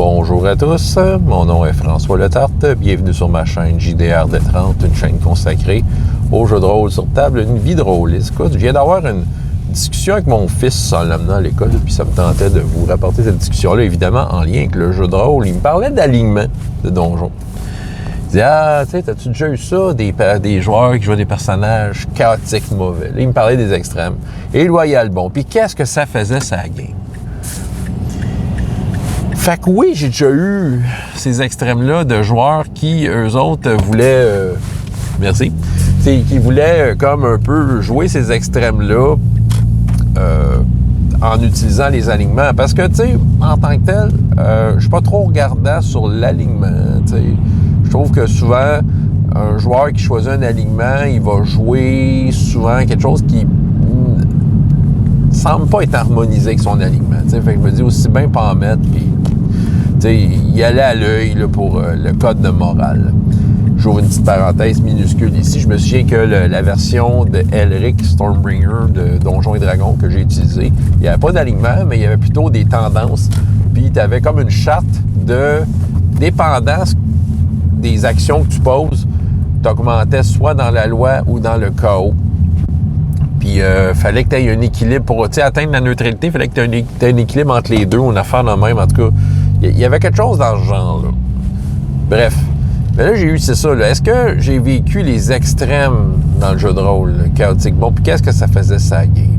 Bonjour à tous, mon nom est François Letarte, bienvenue sur ma chaîne JDR D30, une chaîne consacrée aux jeux de rôle sur table, une vie de rôle. Écoute, je viens d'avoir une discussion avec mon fils en l'amenant à l'école, puis ça me tentait de vous rapporter cette discussion-là, évidemment en lien avec le jeu de rôle. Il me parlait d'alignement de donjons. Il disait, tu sais, t'as-tu déjà eu ça, des joueurs qui jouent des personnages chaotiques mauvais? Là, il me parlait des extrêmes. Et loyal bon. Puis qu'est-ce que ça faisait, sa game? Fait que oui, j'ai déjà eu ces extrêmes-là de joueurs qui, eux autres, voulaient... merci. Qui voulaient comme un peu jouer ces extrêmes-là en utilisant les alignements. Parce que, tu sais, en tant que tel, je suis pas trop regardant sur l'alignement. Tu sais, je trouve que souvent, un joueur qui choisit un alignement, il va jouer souvent quelque chose qui semble pas être harmonisé avec son alignement. T'sais. Fait que je me dis aussi bien pas en mettre, puis y aller à l'œil pour le code de morale. J'ouvre une petite parenthèse minuscule ici. Je me souviens que la version de Elric Stormbringer de Donjons et Dragons que j'ai utilisée, il n'y avait pas d'alignement, mais il y avait plutôt des tendances. Puis tu avais comme une charte de dépendance des actions que tu poses. Tu augmentais soit dans la loi ou dans le chaos. Puis, fallait que tu aies un équilibre pour atteindre la neutralité. Il fallait que tu aies un équilibre entre les deux, une affaire de même. En tout cas, il y avait quelque chose dans ce genre-là. Bref. Mais là, j'ai eu, c'est ça. Là. Est-ce que j'ai vécu les extrêmes dans le jeu de rôle, le chaotique? Bon, puis qu'est-ce que ça faisait, ça game?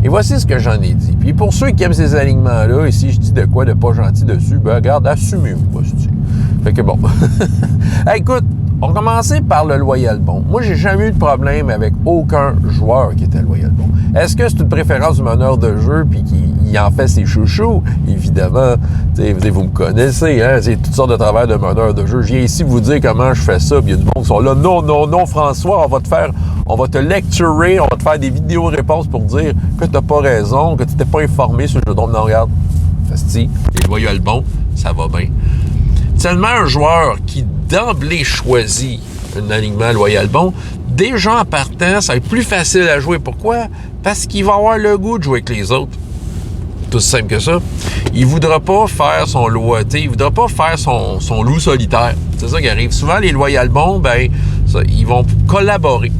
Et voici ce que j'en ai dit. Puis pour ceux qui aiment ces alignements-là, et si je dis de quoi de pas gentil dessus, ben regarde, assumez-vous. Fait que bon. Hey, écoute, on commençait par le loyal bon. Moi, j'ai jamais eu de problème avec aucun joueur qui était loyal bon. Est-ce que c'est une préférence du meneur de jeu puis qu'il en fait ses chouchous? Évidemment, vous me connaissez, hein? C'est toutes sortes de travail de meneur de jeu. Je viens ici vous dire comment je fais ça, puis il y a du monde qui sont là. Non, François, on va te lecturer, on va te faire des vidéos réponses pour dire que t'as pas raison, que tu t'es pas informé sur le jeu de rôle. Non, regarde, fasti, les loyal bon, ça va bien. Seulement un joueur qui d'emblée choisit un alignement loyal bon, déjà en partant, ça va être plus facile à jouer. Pourquoi? Parce qu'il va avoir le goût de jouer avec les autres. Tout aussi simple que ça. Il ne voudra pas faire son loyauté, il ne voudra pas faire son loup solitaire. C'est ça qui arrive. Souvent, les loyal bons, ben, ils vont collaborer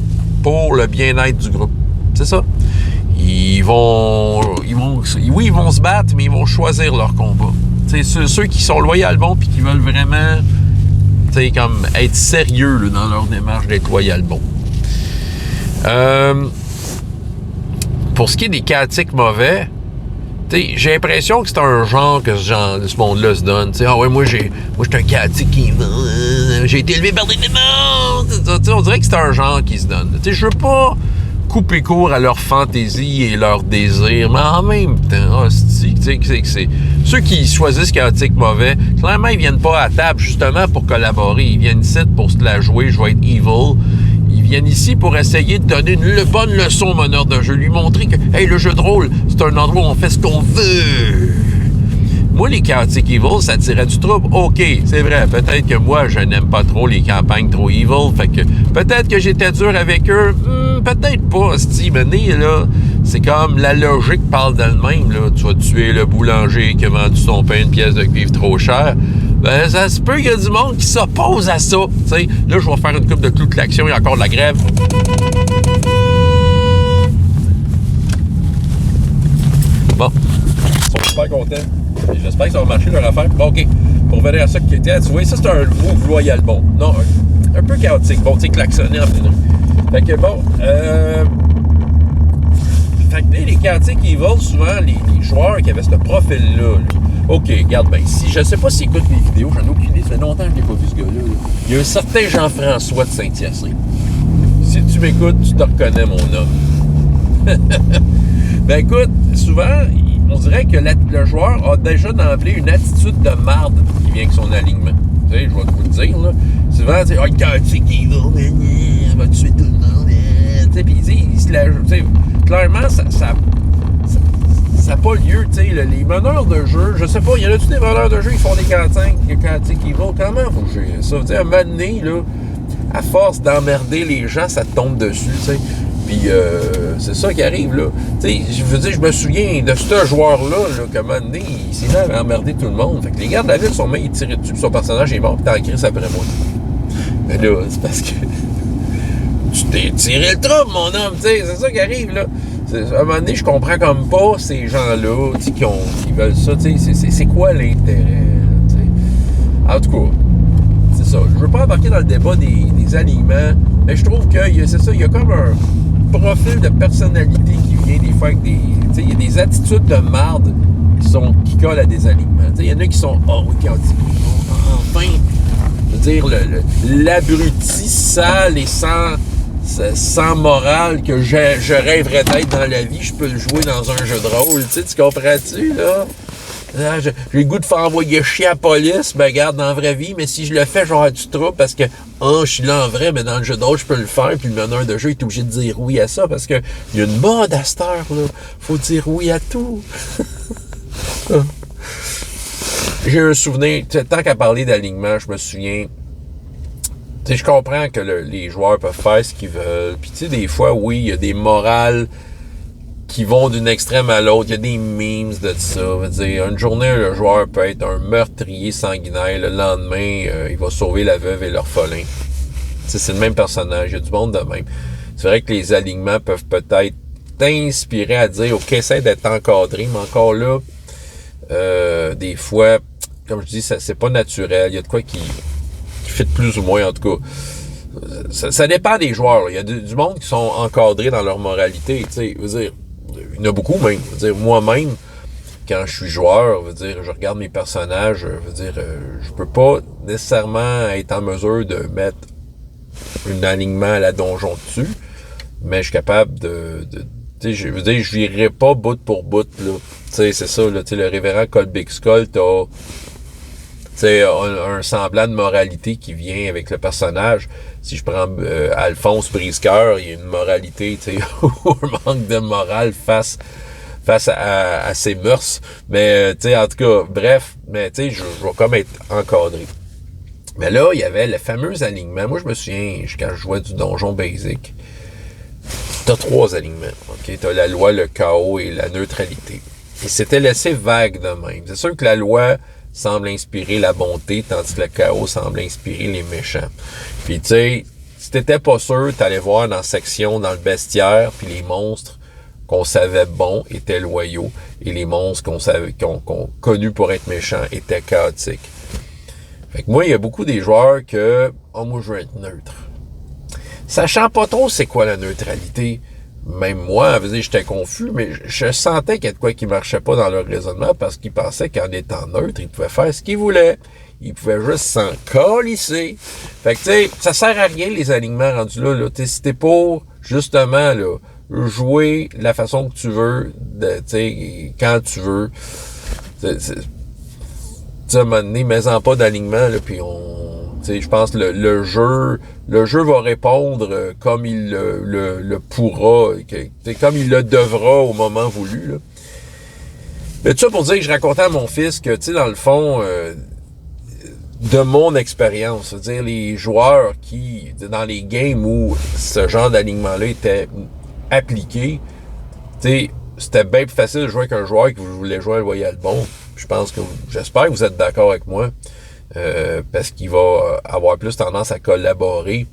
pour le bien-être du groupe. C'est ça. Ils vont se battre, mais ils vont choisir leur combat. C'est ceux qui sont loyal bons puis qui veulent vraiment comme être sérieux là, dans leur démarche d'être loyal bon. Pour ce qui est des chaotiques mauvais, j'ai l'impression que c'est un genre que ce monde-là se donne. Moi, je suis un chaotique qui j'ai été élevé par des démons. On dirait que c'est un genre qui se donne. Je veux pas couper court à leur fantaisie et leur désir, mais en même temps, c'est ceux qui choisissent chaotique mauvais, clairement, ils viennent pas à table justement pour collaborer. Ils viennent ici pour se la jouer, je vais être evil. Ils viennent ici pour essayer de donner une bonne leçon au meneur de jeu, lui montrer que, hey, le jeu de rôle, c'est un endroit où on fait ce qu'on veut. Moi, les chaotic evil, ça tirait du trouble. OK, c'est vrai, peut-être que moi, je n'aime pas trop les campagnes trop evil, fait que peut-être que j'étais dur avec eux, peut-être pas, Steve, là, c'est comme la logique parle d'elle-même, là. Tu vas tuer le boulanger qui a vendu son pain une pièce de cuivre trop cher. Ben, ça se peut qu'il y a du monde qui s'oppose à ça, tu sais. Là, je vais faire une coupe de clous de l'action, il y a encore de la grève. Bon, ils sont super contents. J'espère que ça va marcher leur affaire. Bon, OK. Pour venir à ça, tu vois, ça c'est un move loyal bon. Non, un peu chaotique. Bon, tu sais, klaxonner en plus. Fait que bon, fait que les chaotiques evil, souvent, les joueurs qui avaient ce profil-là, OK, regarde bien. Si, je sais pas s'ils écoutent mes vidéos, j'en ai aucune idée, ça fait longtemps que je n'ai pas vu ce gars-là. Il y a un certain Jean-François de Saint-Hyacinthe. Si tu m'écoutes, tu te reconnais, mon homme. Ben écoute, souvent, on dirait que le joueur a déjà d'emblée une attitude de marde qui vient avec son alignement. Tu sais, je vais vous le dire, là. Souvent, tu sais, oh, chaotique evil, on va tuer tout le monde. Tu sais, puis il se la joue. Tu sais, clairement, ça n'a pas lieu, tu sais, les meneurs de jeu, je sais pas, il y en a tous des meneurs de jeu qui font des chaotiques evil. Comment vous gérer ça? Tu sais, à un moment donné, là, à force d'emmerder les gens, ça te tombe dessus, tu sais. Puis c'est ça qui arrive, là. Tu sais, je veux dire, je me souviens de ce joueur-là, là, qu'à un moment donné, il s'est mis à emmerder tout le monde. Fait que les gardes de la ville, son main, il tirait dessus, puis son personnage est mort, puis t'en crisses après moi. Mais là, c'est parce que tu t'es tiré le trouble, mon homme, tu sais, c'est ça qui arrive, là. À un moment donné, je comprends comme pas ces gens-là, tu sais, qui veulent ça, tu sais, c'est quoi l'intérêt, tu sais. En tout cas, c'est ça. Je veux pas embarquer dans le débat des alignements, mais je trouve que c'est ça, il y a comme un profil de personnalité qui vient des fois avec des... Tu sais, il y a des attitudes de marde qui collent à des alignements. Tu sais, il y en a qui sont, oh oui, quand on dit, enfin, je veux dire, l'abruti sale et sans morale que je rêverais d'être dans la vie, je peux le jouer dans un jeu de rôle. Tu sais, tu comprends-tu, là? J'ai le goût de faire envoyer chier à la police, ben regarde, dans la vraie vie, mais si je le fais, j'aurai du trouble parce que, je suis là en vrai, mais dans le jeu de rôle, je peux le faire, puis le meneur de jeu est obligé de dire oui à ça, parce que il y a une mode à cette heure, là. Faut dire oui à tout. J'ai un souvenir, tant qu'à parler d'alignement, je me souviens, tu sais, je comprends que les joueurs peuvent faire ce qu'ils veulent, puis tu sais, des fois, oui, il y a des morales qui vont d'une extrême à l'autre. Il y a des memes de ça. Veut dire, une journée, le joueur peut être un meurtrier sanguinaire. Le lendemain, il va sauver la veuve et l'orphelin. C'est le même personnage. Il y a du monde de même. C'est vrai que les alignements peuvent peut-être t'inspirer à dire, OK, essaie d'être encadré, mais encore là, des fois, comme je dis, c'est pas naturel. Il y a de quoi qui fit plus ou moins, en tout cas. Ça dépend des joueurs. Là. Il y a du monde qui sont encadrés dans leur moralité. Tu sais, veux dire, il y en a beaucoup même. Je veux dire, moi-même, quand je suis joueur, je veux dire, je regarde mes personnages, je veux dire, je peux pas nécessairement être en mesure de mettre un alignement à la donjon dessus, mais je suis capable tu sais, je veux dire, je virerai pas bout pour bout, là. Tu sais, c'est ça, là, tu sais, le révérend Colbig Skull, t'as, tu sais, un semblant de moralité qui vient avec le personnage. Si je prends Alphonse Briscoeur, il y a une moralité, tu sais, un manque de morale face à ses mœurs. Mais, tu sais, en tout cas, bref, mais tu sais, je vais comme être encadré. Mais là, il y avait le fameux alignement. Moi, je me souviens, quand je jouais du donjon basic, t'as 3 alignements, ok? T'as la loi, le chaos et la neutralité. Et c'était laissé vague de même. C'est sûr que la loi semble inspirer la bonté, tandis que le chaos semble inspirer les méchants. Puis tu sais, si t'étais pas sûr, t'allais voir dans la section, dans le bestiaire, puis les monstres qu'on savait bons étaient loyaux, et les monstres qu'on connus pour être méchants étaient chaotiques. Fait que moi, il y a beaucoup des joueurs que, moi je veux être neutre. Sachant pas trop c'est quoi la neutralité, même moi, j'étais confus, mais je sentais qu'il y a de quoi qui marchait pas dans leur raisonnement parce qu'ils pensaient qu'en étant neutre, ils pouvaient faire ce qu'ils voulaient. Ils pouvaient juste s'en colisser. Fait que, tu sais, ça sert à rien, les alignements rendus là. Si t'es pour, justement, là, jouer de la façon que tu veux, tu sais, quand tu veux. Tu sais, à un moment donné, mets-en pas d'alignement, là, puis je pense que le jeu va répondre comme il le pourra, comme il le devra au moment voulu. Là. Mais tout ça pour dire que je racontais à mon fils que, tu sais, dans le fond, de mon expérience, c'est-à-dire les joueurs qui, dans les games où ce genre d'alignement-là était appliqué, tu sais, c'était bien plus facile de jouer qu'un joueur qui voulait jouer à Loyal Bon. J'espère que vous êtes d'accord avec moi. Parce qu'il va avoir plus tendance à collaborer,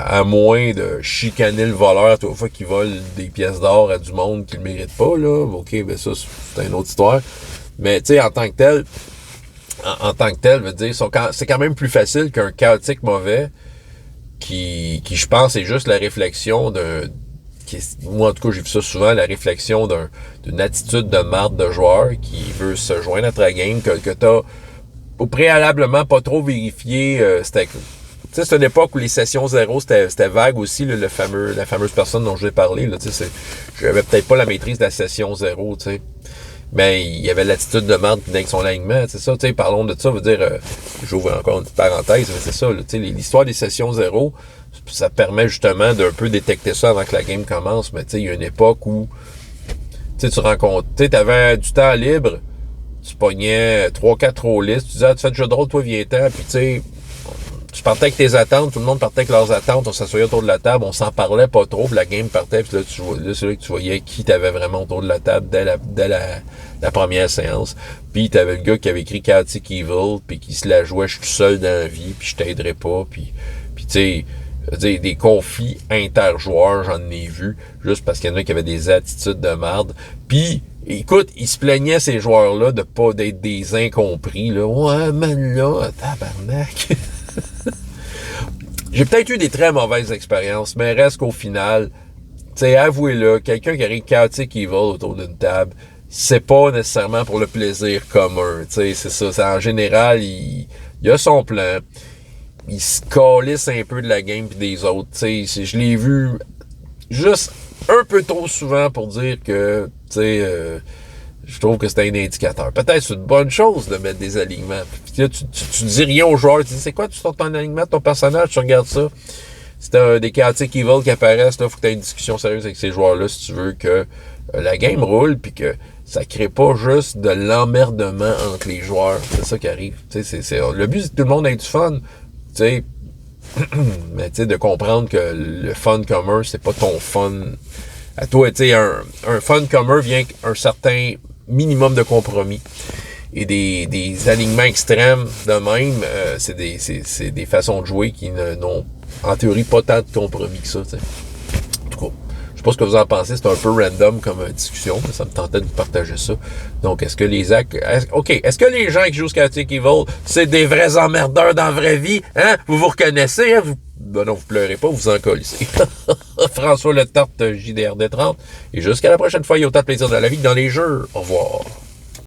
à moins de chicaner le voleur toute fois qu'il vole des pièces d'or à du monde qui le mérite pas, là. OK, ben ça, c'est une autre histoire. Mais, tu sais, en tant que tel, veut dire, c'est quand même plus facile qu'un chaotique mauvais qui je pense, est juste la réflexion moi, en tout cas, j'ai vu ça souvent, la réflexion d'une attitude de marde de joueur qui veut se joindre à ta game, que t'as au préalablement pas trop vérifié, c'était, tu sais, c'est une époque où les sessions 0 c'était vague aussi, là, la fameuse personne dont je vais parler, là, tu sais, j'avais peut-être pas la maîtrise de la session 0, tu sais, mais il y avait l'attitude de marde qui venait avec son alignement, c'est ça, tu sais, parlons de ça, veut dire, j'ouvre encore une petite parenthèse, mais c'est ça, tu sais, l'histoire des sessions 0, ça permet justement d'un peu détecter ça avant que la game commence, mais tu sais, il y a une époque où, tu sais, t'avais du temps libre, tu pognais 3-4 rôlistes, tu disais, tu fais du jeu de rôle, toi, viens-t'en, puis tu sais, tu partais avec tes attentes, tout le monde partait avec leurs attentes, on s'assoyait autour de la table, on s'en parlait pas trop, puis la game partait, puis là, c'est là que tu voyais qui t'avait vraiment autour de la table dès la première séance. Puis t'avais le gars qui avait écrit Chaotic Evil, puis qui se la jouait, je suis tout seul dans la vie, puis je t'aiderai pas, puis tu sais, des conflits interjoueurs, j'en ai vu, juste parce qu'il y en a qui avaient des attitudes de merde. Puis, écoute, ils se plaignaient, ces joueurs-là, de pas d'être des incompris, là. Ouais, man, là, tabarnak. J'ai peut-être eu des très mauvaises expériences, mais reste qu'au final, tu sais, avouez-le, quelqu'un qui arrive Chaotic Evil autour d'une table, c'est pas nécessairement pour le plaisir commun, tu sais, c'est ça. C'est, en général, il a son plan. Il se calisse un peu de la game pis des autres. Tu sais, je l'ai vu juste un peu trop souvent pour dire que, tu sais, je trouve que c'était un indicateur. Peut-être c'est une bonne chose de mettre des alignements. Puis là, tu dis rien aux joueurs. Tu dis, c'est quoi, tu sors ton alignement de ton personnage, tu regardes ça. C'est des Chaotic Evil qui apparaissent, là, faut que tu aies une discussion sérieuse avec ces joueurs-là si tu veux que la game roule puis que ça crée pas juste de l'emmerdement entre les joueurs. C'est ça qui arrive. Tu sais, le but, c'est que tout le monde ait du fun. Tu sais, mais tu sais, de comprendre que le fun commun, c'est pas ton fun à toi. Tu sais, un fun commun vient avec un certain minimum de compromis. Et des alignements extrêmes de même, c'est des façons de jouer qui n'ont, en théorie, pas tant de compromis que ça. Tu sais. En tout cas, je sais pas ce que vous en pensez, c'est un peu random comme discussion, mais ça me tentait de vous partager ça. Donc, est-ce que les gens qui jouent Chaotic Evil, c'est des vrais emmerdeurs dans la vraie vie? Hein? Vous vous reconnaissez? Hein? Ben non, vous pleurez pas, vous en colissez. François Le Tarte, JDRD30. Et jusqu'à la prochaine fois, il y a autant de plaisir dans la vie que dans les jeux. Au revoir.